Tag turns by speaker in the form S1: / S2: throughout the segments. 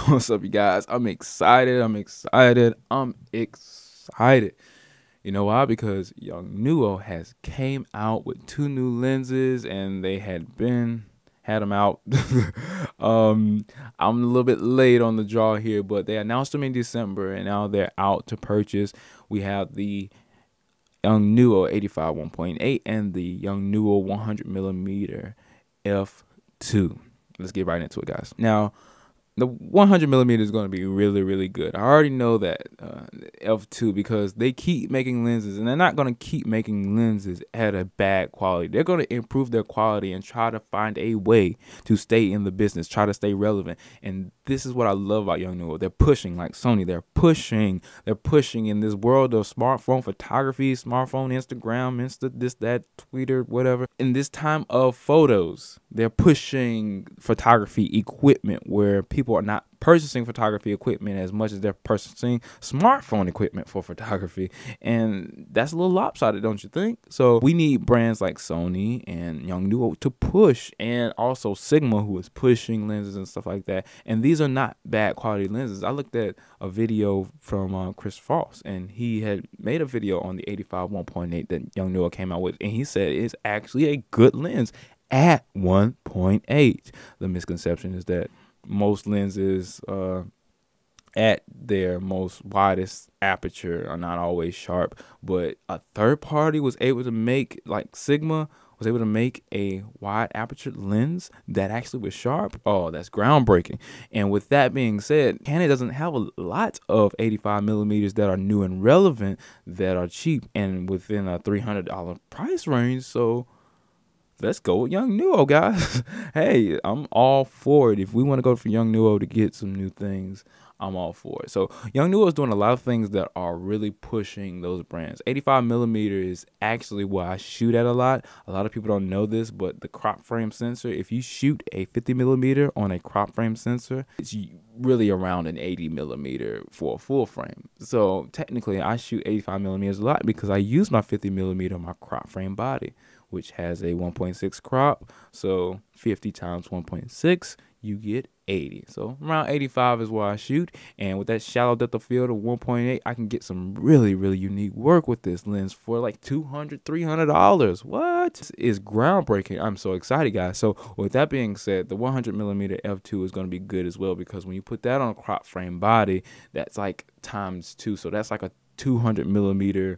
S1: What's up, you guys? I'm excited. I'm excited. I'm excited. You know why? Because Yongnuo has came out with two new lenses, and they had them out. I'm a little bit late on the draw here, but they announced them in December, and now they're out to purchase. We have the Youngnuo 85 1.8 and the Youngnuo 100mm f2. Let's get right into it, guys. Now, the 100mm is going to be really, really good. I already know that f2 because they keep making lenses, and they're not going to keep making lenses at a bad quality. They're going to improve their quality and try to find a way to stay in the business, try to stay relevant. And this is what I love about Youngnuo. They're pushing like Sony. They're pushing in this world of smartphone photography, smartphone, Instagram, this, that, Twitter, whatever. In this time of photos, they're pushing photography equipment where people are not purchasing photography equipment as much as they're purchasing smartphone equipment for photography. And that's a little lopsided, don't you think? So we need brands like Sony and Youngnuo to push, and also Sigma, who is pushing lenses and stuff like that. And these are not bad quality lenses. I looked at a video from Chris Foss, and he had made a video on the 85 1.8 that Youngnuo came out with, and he said it's actually a good lens at 1.8. The misconception is that most lenses at their most widest aperture are not always sharp, but a third party was able to make, like Sigma was able to make a wide aperture lens that actually was sharp. Oh, that's groundbreaking. And with that being said, Canon doesn't have a lot of 85mm that are new and relevant, that are cheap and within a $300 price range. So let's go with Youngnuo, guys. Hey, I'm all for it. If we want to go for Youngnuo to get some new things, I'm all for it. So Youngnuo is doing a lot of things that are really pushing those brands. 85mm is actually what I shoot at a lot. A lot of people don't know this, but the crop frame sensor, if you shoot a 50mm on a crop frame sensor, it's really around an 80mm for a full frame. So technically, I shoot 85mm a lot because I use my 50mm on my crop frame body, which has a 1.6 crop. So 50 times 1.6, you get 80. So around 85 is where I shoot. And with that shallow depth of field of 1.8, I can get some really, really unique work with this lens for like $200, $300. What? This is groundbreaking. I'm so excited, guys. So with that being said, the 100mm f2 is going to be good as well, because when you put that on a crop frame body, that's like ×2. So that's like a 200mm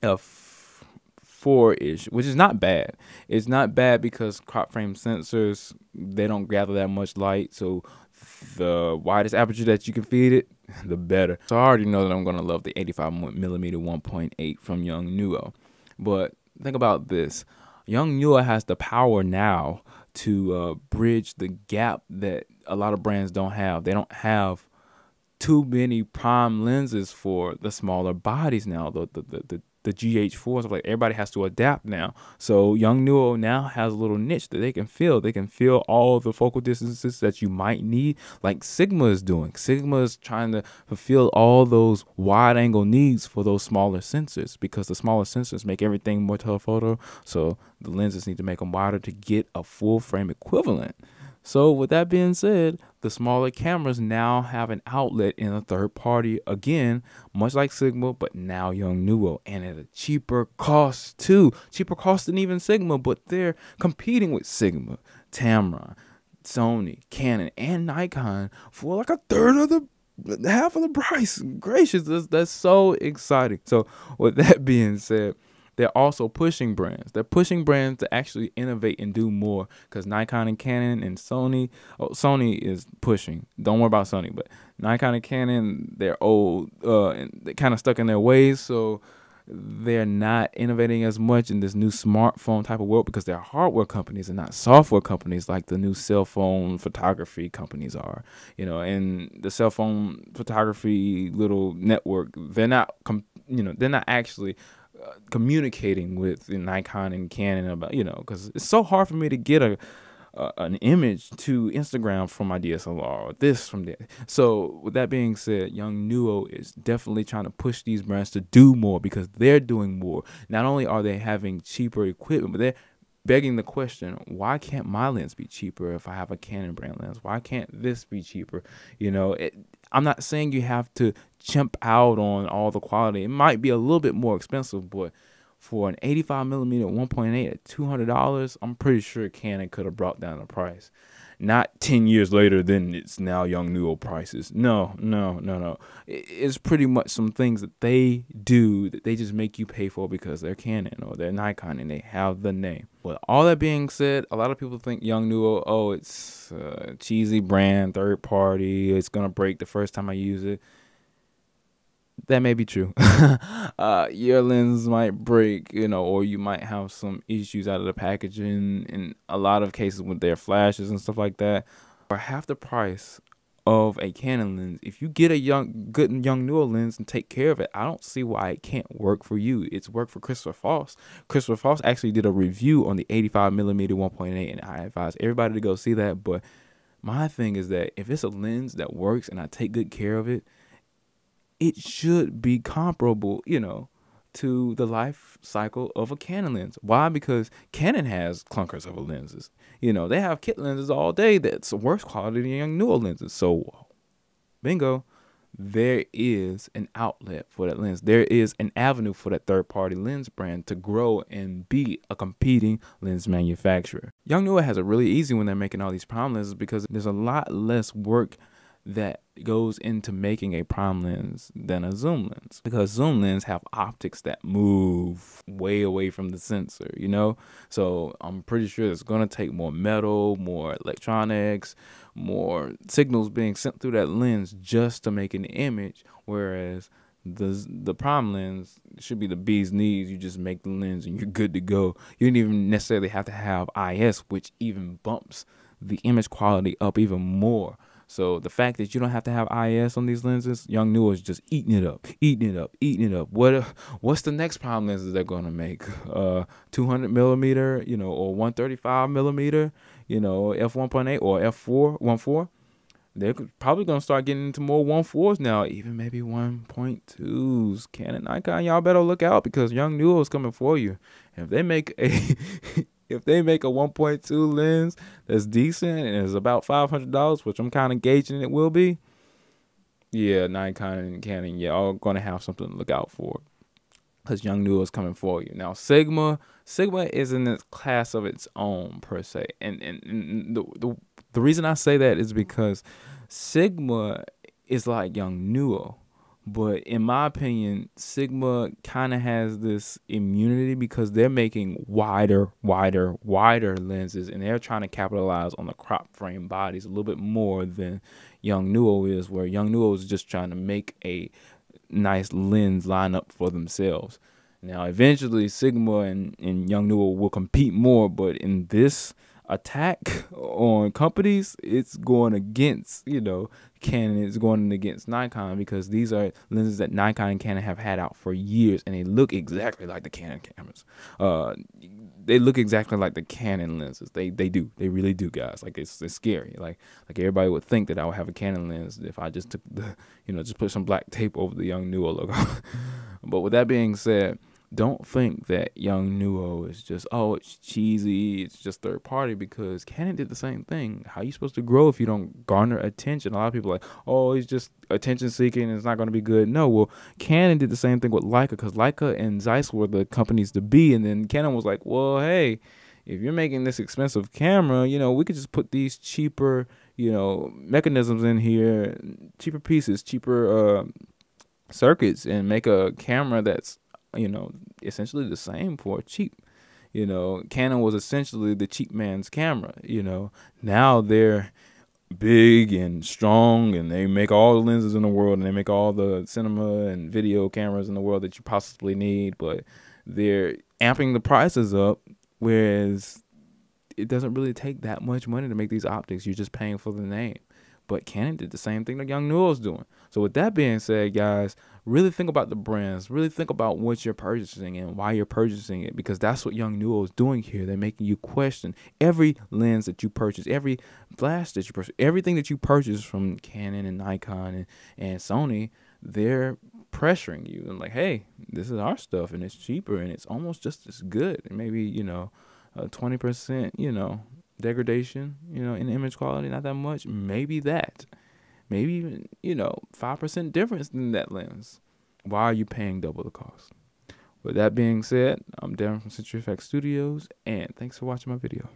S1: f4-ish, which is not bad. It's not bad because crop frame sensors, they don't gather that much light, so the widest aperture that you can feed it, the better. So I already know that I'm gonna love the 85mm 1.8 from Youngnuo. But think about this: Youngnuo has the power now to bridge the gap that a lot of brands don't have. They don't have too many prime lenses for the smaller bodies now. The GH4s, like, everybody has to adapt now. So Youngnuo now has a little niche that they can fill. They can fill all the focal distances that you might need, like Sigma is doing. Sigma is trying to fulfill all those wide angle needs for those smaller sensors, because the smaller sensors make everything more telephoto. So the lenses need to make them wider to get a full frame equivalent. So with that being said, the smaller cameras now have an outlet in a third party, again, much like Sigma, but now Youngnuo, and at a cheaper cost too. Cheaper cost than even Sigma, but they're competing with Sigma, Tamron, Sony, Canon, and Nikon for like a third of the half of the price. Gracious, that's so exciting. So with that being said, they're also pushing brands. They're pushing brands to actually innovate and do more, because Nikon and Canon and Sony, Sony is pushing. Don't worry about Sony, but Nikon and Canon, they're old, and they're kind of stuck in their ways, so they're not innovating as much in this new smartphone type of world, because they're hardware companies and not software companies like the new cell phone photography companies are. You know, and the cell phone photography little network, they're not, they're not actually communicating with Nikon and Canon about, because it's so hard for me to get an image to Instagram from my DSLR, or this from there. So with that being said, Youngnuo is definitely trying to push these brands to do more, because they're doing more. Not only are they having cheaper equipment, but they're begging the question, why can't my lens be cheaper if I have a Canon brand lens? Why can't this be cheaper? I'm not saying you have to chimp out on all the quality. It might be a little bit more expensive, but for an 85 millimeter 1.8 at $200, I'm pretty sure Canon could have brought down the price. Not 10 years later, then it's now Yongnuo prices. No. It's pretty much some things that they do that they just make you pay for because they're Canon or they're Nikon and they have the name. But all that being said, a lot of people think Yongnuo, oh, it's a cheesy brand, third party. It's going to break the first time I use it. That may be true. Your lens might break, or you might have some issues out of the packaging in a lot of cases with their flashes and stuff like that. For half the price of a Canon lens, if you get a good Yongnuo lens and take care of it, I don't see why it can't work for you. It's worked for Christopher Foss. Christopher Foss actually did a review on the 85 millimeter 1.8, and I advise everybody to go see that. But my thing is that if it's a lens that works and I take good care of it, it should be comparable, to the life cycle of a Canon lens. Why? Because Canon has clunkers of lenses. They have kit lenses all day that's worse quality than Yongnuo lenses. So, bingo, there is an outlet for that lens. There is an avenue for that third-party lens brand to grow and be a competing lens manufacturer. Yongnuo has it really easy when they're making all these prime lenses because there's a lot less work that goes into making a prime lens than a zoom lens, because zoom lens have optics that move way away from the sensor, so I'm pretty sure it's going to take more metal, more electronics, more signals being sent through that lens just to make an image, whereas the prime lens should be the bee's knees. You just make the lens and you're good to go. You don't even necessarily have to have IS, which even bumps the image quality up even more. So the fact that you don't have to have IS on these lenses, Yongnuo is just eating it up. What's the next prime lenses they're gonna make? 200 millimeter, or 135 millimeter, f1.8 or f4.14. They're probably gonna start getting into more 1.4s now, even maybe 1.2s. Canon, Nikon, y'all better look out because Yongnuo is coming for you. If they make a If they make a 1.2 lens that's decent and is about $500, which I'm kind of gauging it will be, yeah, Nikon and Canon, y'all gonna have something to look out for, because Yongnuo is coming for you. Now, Sigma is in a class of its own per se, and the reason I say that is because Sigma is like Yongnuo. But in my opinion, Sigma kind of has this immunity because they're making wider lenses, and they're trying to capitalize on the crop frame bodies a little bit more than Yongnuo is, where Yongnuo is just trying to make a nice lens line up for themselves. Now, eventually, Sigma and Yongnuo will compete more, but in this attack on companies, it's going against, Canon, is going against Nikon, because these are lenses that Nikon and Canon have had out for years, and they look exactly like the Canon cameras. They look exactly like the Canon lenses. They do. They really do, guys. Like, it's scary. Like everybody would think that I would have a Canon lens if I just took the, just put some black tape over the Yongnuo logo. But with that being said, don't think that Yongnuo is just, oh, it's cheesy, it's just third party, because Canon did the same thing. How are you supposed to grow if you don't garner attention? A lot of people are like, oh, he's just attention seeking and it's not going to be good. No, well, Canon did the same thing with Leica, because Leica and Zeiss were the companies to be, and then Canon was like, well, hey, if you're making this expensive camera, we could just put these cheaper, mechanisms in here, cheaper pieces, cheaper circuits, and make a camera that's essentially the same for cheap. Canon was essentially the cheap man's camera. Now they're big and strong, and they make all the lenses in the world, and they make all the cinema and video cameras in the world that you possibly need, but they're amping the prices up, whereas it doesn't really take that much money to make these optics. You're just paying for the name. But Canon did the same thing that Youngnuo is doing. So with that being said, guys, really think about the brands. Really think about what you're purchasing and why you're purchasing it, because that's what Youngnuo is doing here. They're making you question every lens that you purchase, every flash that you purchase, everything that you purchase from Canon and Nikon and Sony. They're pressuring you and like, hey, this is our stuff and it's cheaper and it's almost just as good. And maybe, 20%, degradation, in image quality, not that much. Maybe that. Maybe even, 5% difference in that lens. Why are you paying double the cost? With that being said, I'm Darren from Century Effects Studios, and thanks for watching my video.